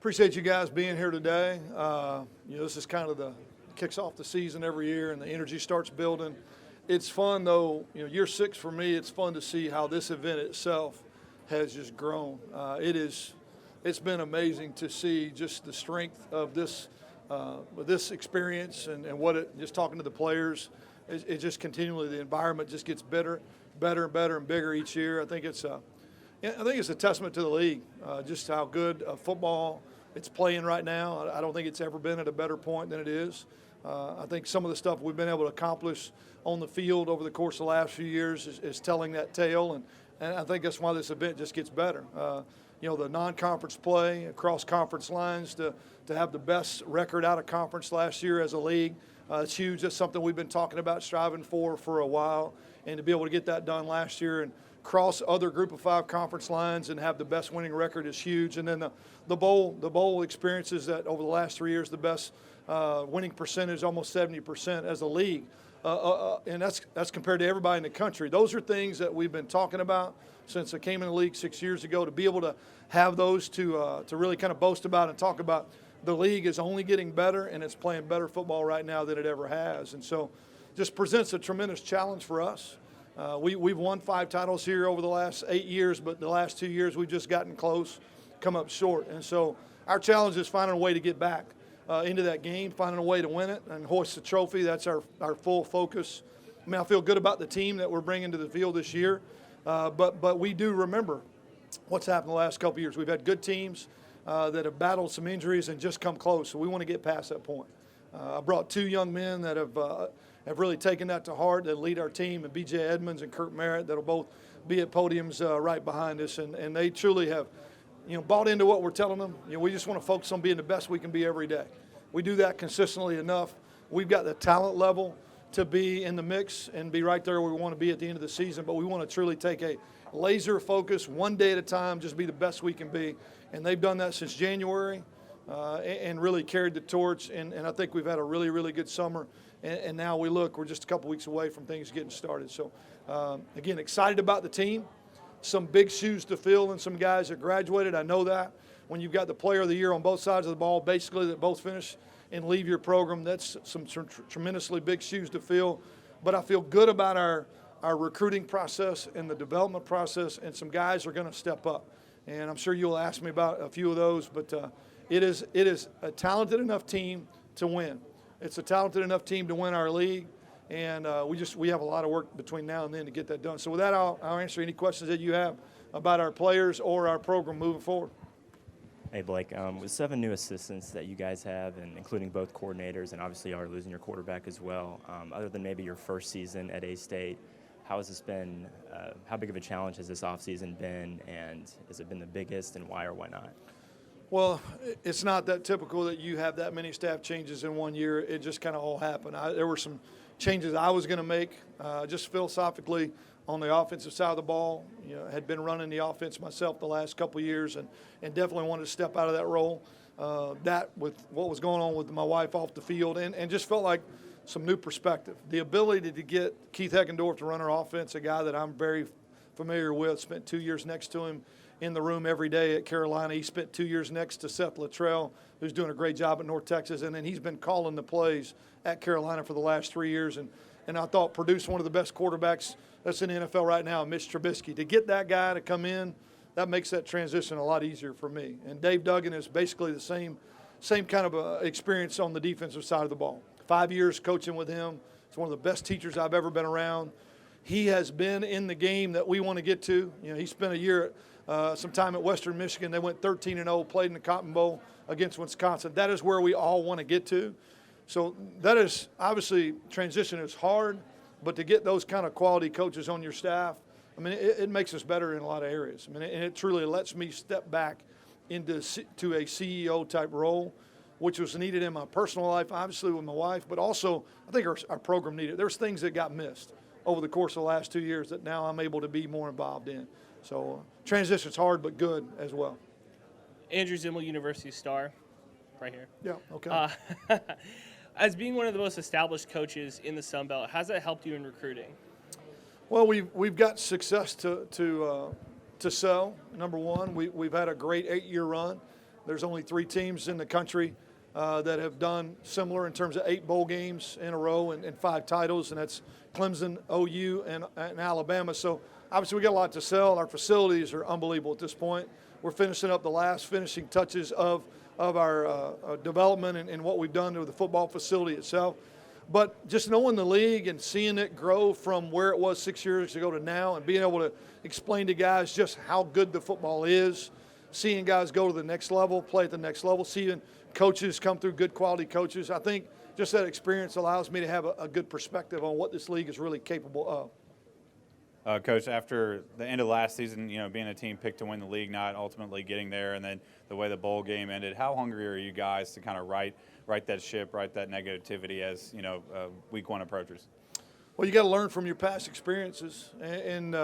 Appreciate you guys being here today. This is kind of kicks off the season every year, and the energy starts building. It's fun, though. Year 6 for me, it's fun to see how this event itself has just grown. It's been amazing to see just the strength of this experience and what it. Just talking to the players, it just continually, the environment just gets better and bigger each year. I think it's a testament to the league, just how good football it's playing right now. I don't think it's ever been at a better point than it is. I think some of the stuff we've been able to accomplish on the field over the course of the last few years is telling that tale, and I think that's why this event just gets better. The non-conference play across conference lines to have the best record out of conference last year as a league, it's huge. That's something we've been talking about, striving for a while, and to be able to get that done last year and cross other Group of 5 conference lines and have the best winning record is huge. And then the bowl experiences that over the last 3 years, the best winning percentage, almost 70% as a league. And that's compared to everybody in the country. Those are things that we've been talking about since I came in the league 6 years ago. To be able to have those to really kind of boast about and talk about, the league is only getting better, and it's playing better football right now than it ever has. And so just presents a tremendous challenge for us. We've won 5 titles here over the last 8 years, but the last 2 years we've just gotten close, come up short. And so our challenge is finding a way to get back into that game, finding a way to win it and hoist the trophy. That's our full focus. I feel good about the team that we're bringing to the field this year, but we do remember what's happened the last couple of years. We've had good teams that have battled some injuries and just come close, so we want to get past that point. I brought 2 young men that have really taken that to heart, that lead our team, and B.J. Edmonds and Kurt Merritt, that'll both be at podiums right behind us, and they truly have bought into what we're telling them. We just want to focus on being the best we can be every day. We do that consistently enough. We've got the talent level to be in the mix and be right there where we want to be at the end of the season, but we want to truly take a laser focus, one day at a time, just be the best we can be, and they've done that since January and really carried the torch, and I think we've had a really, really good summer. And now we're just a couple weeks away from things getting started. So, again, excited about the team. Some big shoes to fill and some guys that graduated. I know that. When you've got the player of the year on both sides of the ball, basically that both finish and leave your program, that's some tremendously big shoes to fill. But I feel good about our recruiting process and the development process, and some guys are going to step up. And I'm sure you'll ask me about a few of those, but it is a talented enough team to win. It's a talented enough team to win our league, and we have a lot of work between now and then to get that done. So with that, I'll answer any questions that you have about our players or our program moving forward. Hey, Blake, with 7 new assistants that you guys have, and including both coordinators, and obviously you are losing your quarterback as well, other than maybe your first season at A-State, how has this been, how big of a challenge has this offseason been, and has it been the biggest, and why or why not? Well, it's not that typical that you have that many staff changes in 1 year. It just kind of all happened. There were some changes I was going to make just philosophically on the offensive side of the ball. Had been running the offense myself the last couple of years and definitely wanted to step out of that role. That with what was going on with my wife off the field and just felt like some new perspective. The ability to get Keith Heckendorf to run our offense, a guy that I'm very familiar with, spent 2 years next to him in the room every day at Carolina. He spent 2 years next to Seth Luttrell, who's doing a great job at North Texas, and then he's been calling the plays at Carolina for the last 3 years, and I thought produced one of the best quarterbacks that's in the NFL right now, Mitch Trubisky. To get that guy to come in, that makes that transition a lot easier for me. And Dave Duggan is basically the same kind of experience on the defensive side of the ball. 5 years coaching with him. He's one of the best teachers I've ever been around. He has been in the game that we want to get to. He spent a year some time at Western Michigan. They went 13-0, played in the Cotton Bowl against Wisconsin. That is where we all want to get to. So that is obviously, transition is hard, but to get those kind of quality coaches on your staff, it makes us better in a lot of areas. And it truly lets me step back into a CEO type role, which was needed in my personal life, obviously with my wife, but also I think our program needed. There's things that got missed over the course of the last 2 years that now I'm able to be more involved in. So transition's hard, but good as well. Andrew Zimmel, University Star, right here. Yeah, okay. As being one of the most established coaches in the Sun Belt, how's that helped you in recruiting? Well, we've got success to sell. Number one, we've had a great 8-year run. There's only 3 teams in the country that have done similar in terms of 8 bowl games in a row and 5 titles, and that's Clemson, OU, and Alabama. So obviously we got a lot to sell. Our facilities are unbelievable at this point. We're finishing up the last finishing touches of our development and what we've done to the football facility itself. But just knowing the league and seeing it grow from where it was 6 years ago to now, and being able to explain to guys just how good the football is, seeing guys go to the next level, play at the next level, seeing coaches come through, good quality coaches, I think just that experience allows me to have a good perspective on what this league is really capable of. Coach, after the end of last season, being a team picked to win the league, not ultimately getting there, and then the way the bowl game ended, how hungry are you guys to kind of right that ship, right that negativity as week 1 approaches? Well, you got to learn from your past experiences, and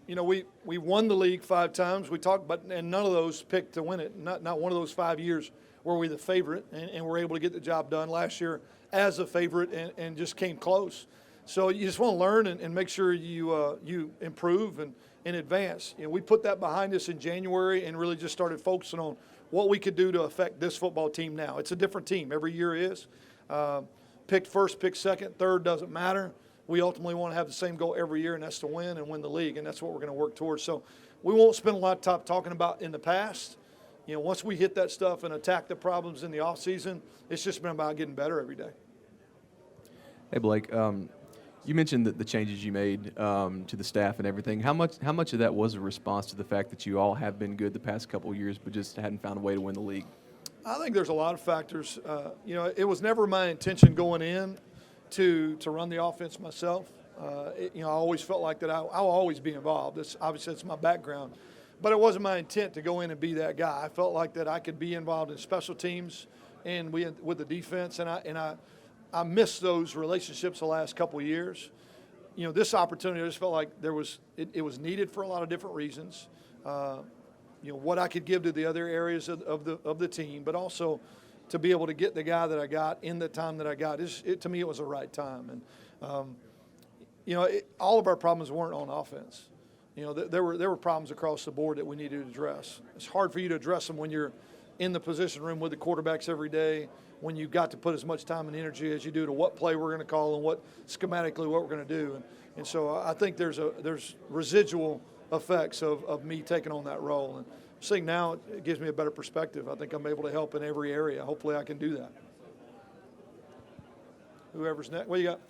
we won the league 5 times. We talked about, and none of those picked to win it. Not one of those 5 years were we the favorite, and were able to get the job done last year as a favorite, and just came close. So you just want to learn and make sure you improve and advance. We put that behind us in January and really just started focusing on what we could do to affect this football team now. It's a different team. Every year is. Picked first, picked second, third, doesn't matter. We ultimately want to have the same goal every year, and that's to win and win the league, and that's what we're going to work towards. So we won't spend a lot of time talking about in the past. Once we hit that stuff and attack the problems in the offseason, it's just been about getting better every day. Hey, Blake. You mentioned the changes you made to the staff and everything. How much of that was a response to the fact that you all have been good the past couple of years, but just hadn't found a way to win the league? I think there's a lot of factors. It was never my intention going in to run the offense myself. I always felt like that I'll always be involved. Obviously that's my background, but it wasn't my intent to go in and be that guy. I felt like that I could be involved in special teams and with the defense, and I missed those relationships the last couple of years. This opportunity, I just felt like it was needed for a lot of different reasons. What I could give to the other areas of the team, but also to be able to get the guy that I got in the time that I got. To me, it was the right time. And all of our problems weren't on offense. There were problems across the board that we needed to address. It's hard for you to address them when you're in the position room with the quarterbacks every day, when you've got to put as much time and energy as you do to what play we're going to call and what schematically what we're going to do. And so I think there's residual effects of me taking on that role. And seeing now, it gives me a better perspective. I think I'm able to help in every area. Hopefully I can do that. Whoever's next. What do you got?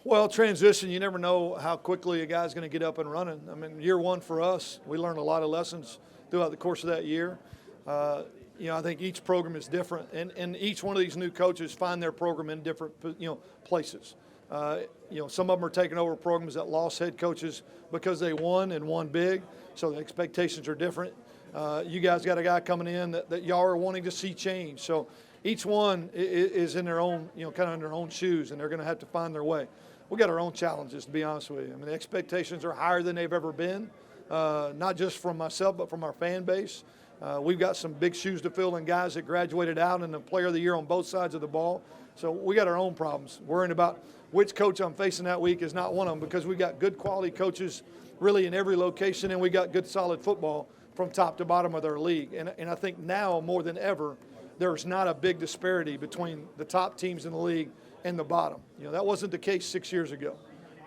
Well, transition, you never know how quickly a guy's going to get up and running. I mean, year 1 for us, we learned a lot of lessons throughout the course of that year. I think each program is different, and each one of these new coaches find their program in different, places. Some of them are taking over programs that lost head coaches because they won and won big, so the expectations are different. You guys got a guy coming in that y'all are wanting to see change. So each one is in their own, kind of in their own shoes, and they're going to have to find their way. We got our own challenges, to be honest with you. I mean, the expectations are higher than they've ever been, not just from myself, but from our fan base. We've got some big shoes to fill and guys that graduated out and the player of the year on both sides of the ball. So we got our own problems. Worrying about which coach I'm facing that week is not one of them, because we got good quality coaches really in every location, and we got good solid football from top to bottom of their league. And I think now more than ever, there's not a big disparity between the top teams in the league and the bottom. That wasn't the case 6 years ago.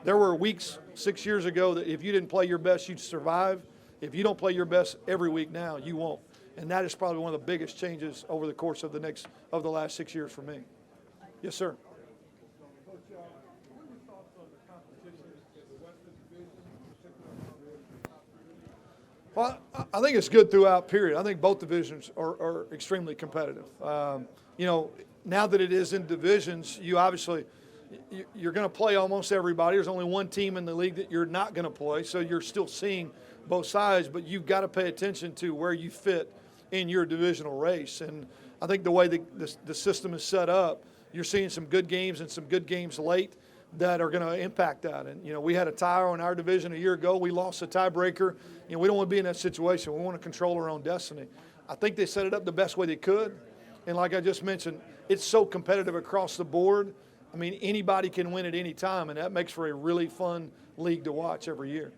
There were weeks 6 years ago that if you didn't play your best, you'd survive. If you don't play your best every week now, you won't. And that is probably one of the biggest changes over the course of the last 6 years for me. Yes, sir. Well, I think it's good throughout, period. I think both divisions are extremely competitive. Now that it is in divisions, you're going to play almost everybody. There's only one team in the league that you're not going to play, so you're still seeing both sides, but you've got to pay attention to where you fit in your divisional race. And I think the way the system is set up, you're seeing some good games and some good games late, that are going to impact that. And, we had a tie in our division a year ago. We lost a tiebreaker. We don't want to be in that situation. We want to control our own destiny. I think they set it up the best way they could. And like I just mentioned, it's so competitive across the board. I mean, anybody can win at any time, and that makes for a really fun league to watch every year.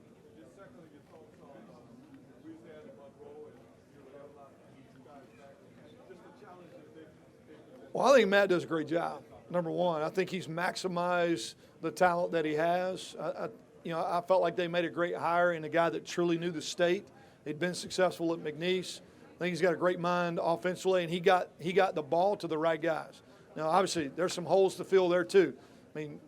Well, I think Matt does a great job. Number one, I think he's maximized the talent that he has. I felt like they made a great hire in a guy that truly knew the state. He'd been successful at McNeese. I think he's got a great mind offensively, and he got the ball to the right guys. Now, obviously, there's some holes to fill there too. I mean,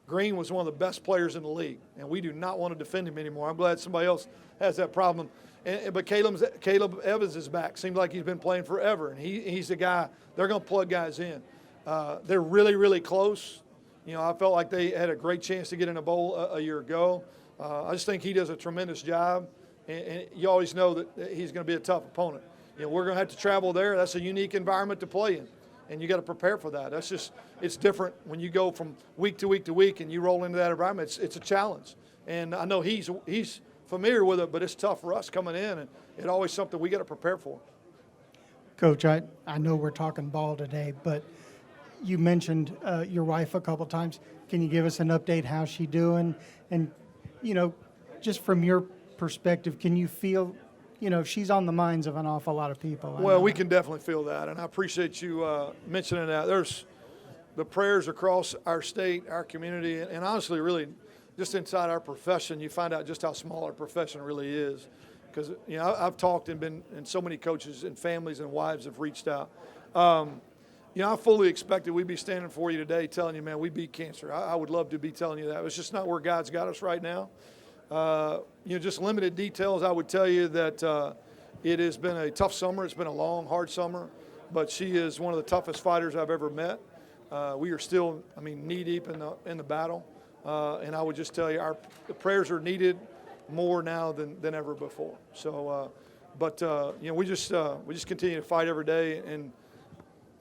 Green was one of the best players in the league, and we do not want to defend him anymore. I'm glad somebody else has that problem. But Caleb Evans is back. Seems like he's been playing forever, and he's the guy. They're going to plug guys in. They're really, really close. I felt like they had a great chance to get in a bowl a year ago. I just think he does a tremendous job, and you always know that he's going to be a tough opponent. We're going to have to travel there. That's a unique environment to play in, and you got to prepare for that. It's different when you go from week to week to week and you roll into that environment. It's a challenge, and I know he's familiar with it, but it's tough for us coming in, and it's always something we got to prepare for. Coach, I know we're talking ball today, but you mentioned your wife a couple times. Can you give us an update? How's she doing? And, just from your perspective, can you feel, she's on the minds of an awful lot of people? Well, we can definitely feel that, and I appreciate you mentioning that. There's the prayers across our state, our community, and honestly, really, just inside our profession, you find out just how small our profession really is. Because, I've talked and so many coaches and families and wives have reached out. I fully expected we'd be standing for you today telling you, man, we beat cancer. I would love to be telling you that. It's just not where God's got us right now. Just limited details. I would tell you that it has been a tough summer. It's been a long, hard summer. But she is one of the toughest fighters I've ever met. We are still, knee-deep in the battle. And I would just tell you, the prayers are needed more now than ever before. So, we just continue to fight every day, and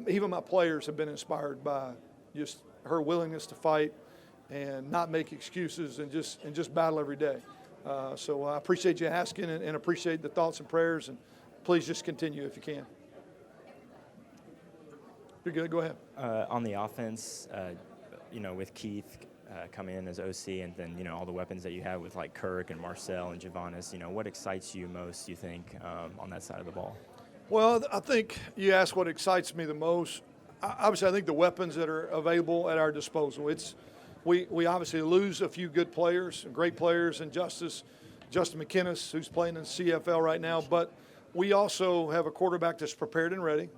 even my players have been inspired by just her willingness to fight and not make excuses and just battle every day. So I appreciate you asking and appreciate the thoughts and prayers, and please just continue if you can. You're good. Go ahead. On the offense, with Keith coming in as OC, and then all the weapons that you have with like Kirk and Marcel and Javonis, what excites you most, you think, on that side of the ball? Well, I think you asked what excites me the most. Obviously, I think the weapons that are available at our disposal. We obviously lose a few good players, great players, and Justin McInnis, who's playing in CFL right now. But we also have a quarterback that's prepared and ready.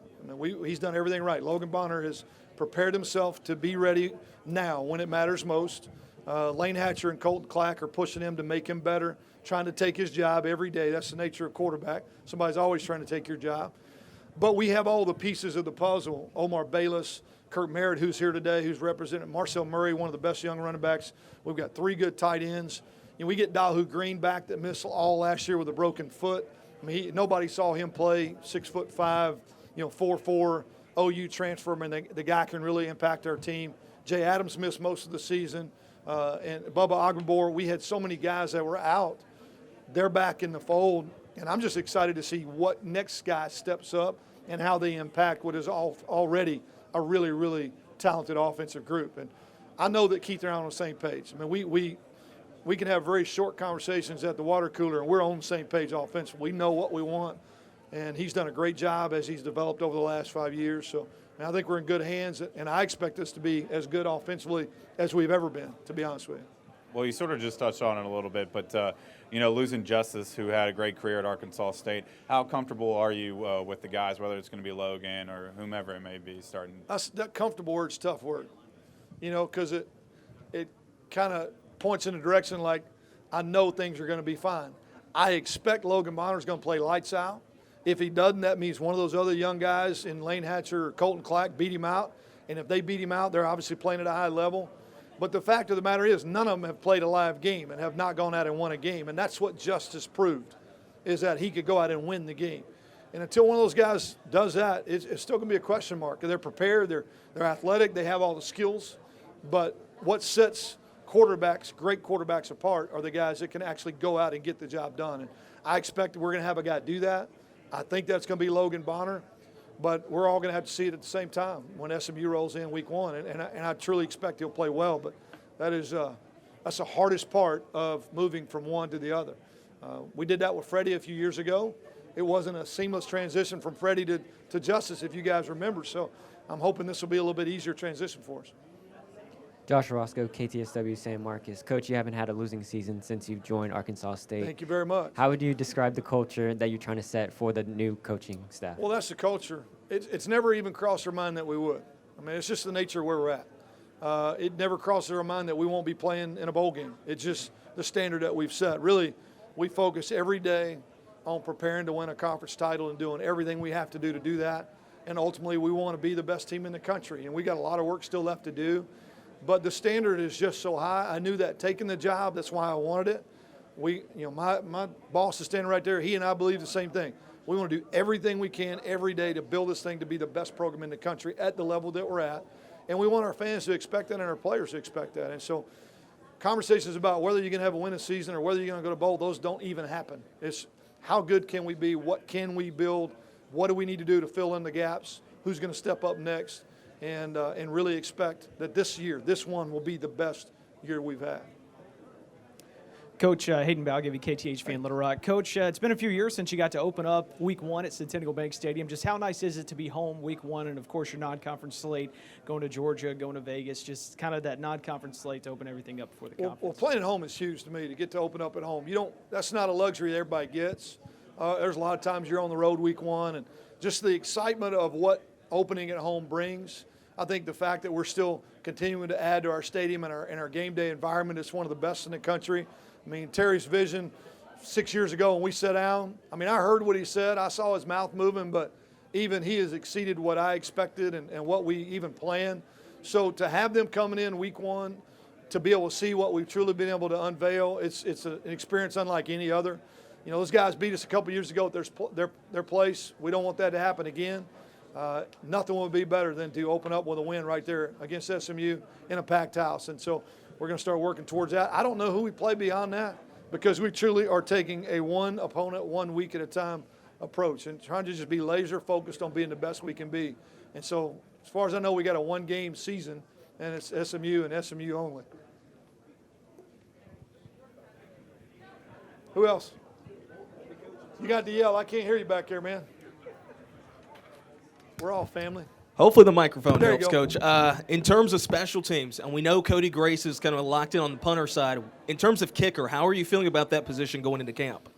He's done everything right. Logan Bonner has prepared himself to be ready now when it matters most. Lane Hatcher and Colton Clack are pushing him to make him better, trying to take his job every day. That's the nature of quarterback. Somebody's always trying to take your job. But we have all the pieces of the puzzle. Omar Bayless, Kurt Merritt, who's here today, who's represented Marcel Murray, one of the best young running backs. We've got 3 good tight ends. We get Dahu Green back that missed all last year with a broken foot. Nobody saw him play, 6'5", 4'4", OU transfer. The guy can really impact our team. Jay Adams missed most of the season. And Bubba Agbor, we had so many guys that were out. They're back in the fold, and I'm just excited to see what next guy steps up and how they impact what is already a really, really talented offensive group. And I know that Keith and I are on the same page. We can have very short conversations at the water cooler, and we're on the same page offensively. We know what we want, and he's done a great job as he's developed over the last 5 years. So I think we're in good hands, and I expect us to be as good offensively as we've ever been, to be honest with you. Well, you sort of just touched on it a little bit, but, losing Justice, who had a great career at Arkansas State, how comfortable are you with the guys, whether it's going to be Logan or whomever it may be starting? That comfortable word's a tough word, because it kind of points in a direction like I know things are going to be fine. I expect Logan Bonner's going to play lights out. If he doesn't, that means one of those other young guys in Lane Hatcher or Colton Clack beat him out. And if they beat him out, they're obviously playing at a high level. But the fact of the matter is none of them have played a live game and have not gone out and won a game. And that's what Justice proved, is that he could go out and win the game. And until one of those guys does that, it's still going to be a question mark. They're prepared, they're athletic, they have all the skills. But what sets quarterbacks, great quarterbacks apart are the guys that can actually go out and get the job done. And I expect we're going to have a guy do that. I think that's going to be Logan Bonner, but we're all going to have to see it at the same time when SMU rolls in week 1. And I truly expect he'll play well, but that's the hardest part of moving from one to the other. We did that with Freddie a few years ago. It wasn't a seamless transition from Freddie to Justice, if you guys remember. So I'm hoping this will be a little bit easier transition for us. Josh Roscoe, KTSW San Marcos. Coach, you haven't had a losing season since you've joined Arkansas State. Thank you very much. How would you describe the culture that you're trying to set for the new coaching staff? Well, that's the culture. It's never even crossed our mind that we would. I mean, it's just the nature of where we're at. It never crosses our mind that we won't be playing in a bowl game. It's just the standard that we've set. Really, we focus every day on preparing to win a conference title and doing everything we have to do that. And ultimately, we want to be the best team in the country. And we got a lot of work still left to do. But the standard is just so high. I knew that taking the job, that's why I wanted it. My boss is standing right there. He and I believe the same thing. We want to do everything we can every day to build this thing to be the best program in the country at the level that we're at. And we want our fans to expect that and our players to expect that. And so conversations about whether you're going to have a winning season or whether you're going to go to bowl, those don't even happen. It's how good can we be? What can we build? What do we need to do to fill in the gaps? Who's going to step up next? And really expect that this year, this one will be the best year we've had. Coach Hayden Balgivy, KTHV in Little Rock. Coach, it's been a few years since you got to open up week 1 at Centennial Bank Stadium. Just how nice is it to be home week 1 and, of course, your non-conference slate, going to Georgia, going to Vegas, just kind of that non-conference slate to open everything up before the conference? Well, playing at home is huge to me, to get to open up at home. That's not a luxury that everybody gets. There's a lot of times you're on the road week 1, and just the excitement of what opening at home brings. I think the fact that we're still continuing to add to our stadium and our game day environment is one of the best in the country. I mean, Terry's vision 6 years ago when we sat down, I mean, I heard what he said. I saw his mouth moving, but even he has exceeded what I expected and what we even planned. So to have them coming in week 1, to be able to see what we've truly been able to unveil, it's an experience unlike any other. You know, those guys beat us a couple years ago at their place. We don't want that to happen again. Nothing would be better than to open up with a win right there against SMU in a packed house. And so we're going to start working towards that. I don't know who we play beyond that because we truly are taking a one opponent, 1 week at a time approach and trying to just be laser focused on being the best we can be. And so as far as I know, we got a 1-game season, and it's SMU and SMU only. Who else? You got to yell. I can't hear you back there, man. We're all family. Hopefully the microphone There you helps, go. Coach. In terms of special teams, and we know Cody Grace is kind of locked in on the punter side. In terms of kicker, how are you feeling about that position going into camp?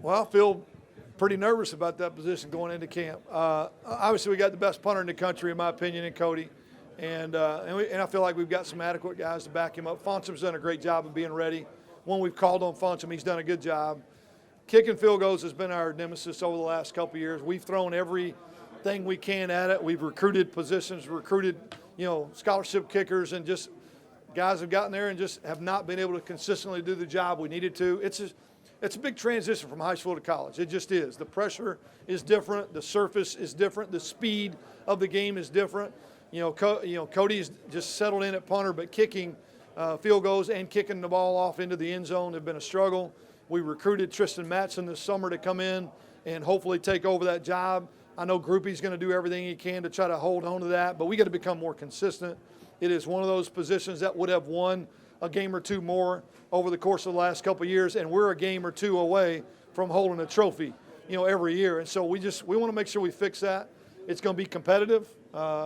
Well, I feel pretty nervous about that position going into camp. Obviously, we got the best punter in the country, in my opinion, in Cody. And I feel like we've got some adequate guys to back him up. Fonsum's done a great job of being ready. When we've called on Fonsum, he's done a good job. Kicking field goals has been our nemesis over the last couple of years. We've thrown everything we can at it. We've recruited positions, scholarship kickers, and just guys have gotten there and just have not been able to consistently do the job we needed to. It's a big transition from high school to college. It just is. The pressure is different. The surface is different. The speed of the game is different. Cody's just settled in at punter, but kicking field goals and kicking the ball off into the end zone have been a struggle. We recruited Tristan Matson this summer to come in and hopefully take over that job. I know Groupie's going to do everything he can to try to hold on to that, but we got to become more consistent. It is one of those positions that would have won a game or two more over the course of the last couple of years, and we're a game or two away from holding a trophy, every year. And so we want to make sure we fix that. It's going to be competitive.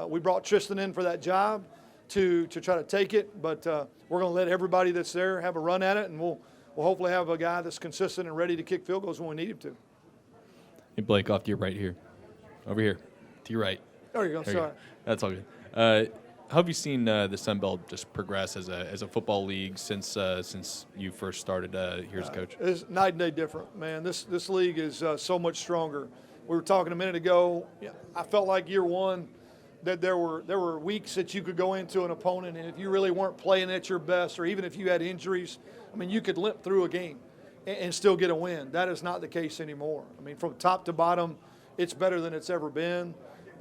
We brought Tristan in for that job to try to take it, but we're going to let everybody that's there have a run at it, and we'll hopefully have a guy that's consistent and ready to kick field goals when we need him to. Hey, Blake, off to your right here. Over here, to your right. There you go. There you Sorry. go. That's all good. How have you seen the Sun Belt just progress as a football league since you first started here as coach? It's night and day different, man. This league is so much stronger. We were talking a minute ago. I felt like year one that there were weeks that you could go into an opponent, and if you really weren't playing at your best, or even if you had injuries, you could limp through a game and still get a win. That is not the case anymore. From top to bottom, it's better than it's ever been.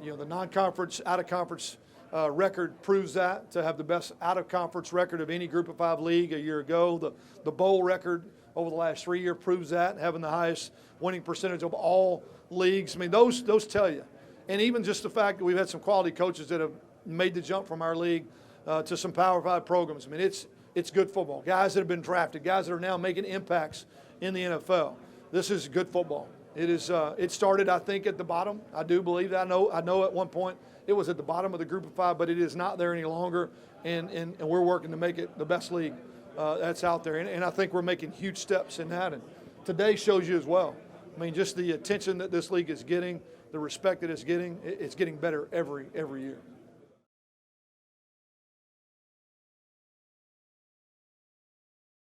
The non-conference, out-of-conference record proves that, to have the best out-of-conference record of any Group of 5 league a year ago. The bowl record over the last 3 years proves that, having the highest winning percentage of all leagues. I mean, those tell you. And even just the fact that we've had some quality coaches that have made the jump from our league to some Power 5 programs. I mean, it's good football. Guys that have been drafted, guys that are now making impacts in the NFL. This is good football. It is. It started, I think, at the bottom. I do believe that. I know at one point it was at the bottom of the Group of 5, but it is not there any longer. And we're working to make it the best league that's out there. And I think we're making huge steps in that. And today shows you as well. I mean, just the attention that this league is getting, the respect that it's getting better every year.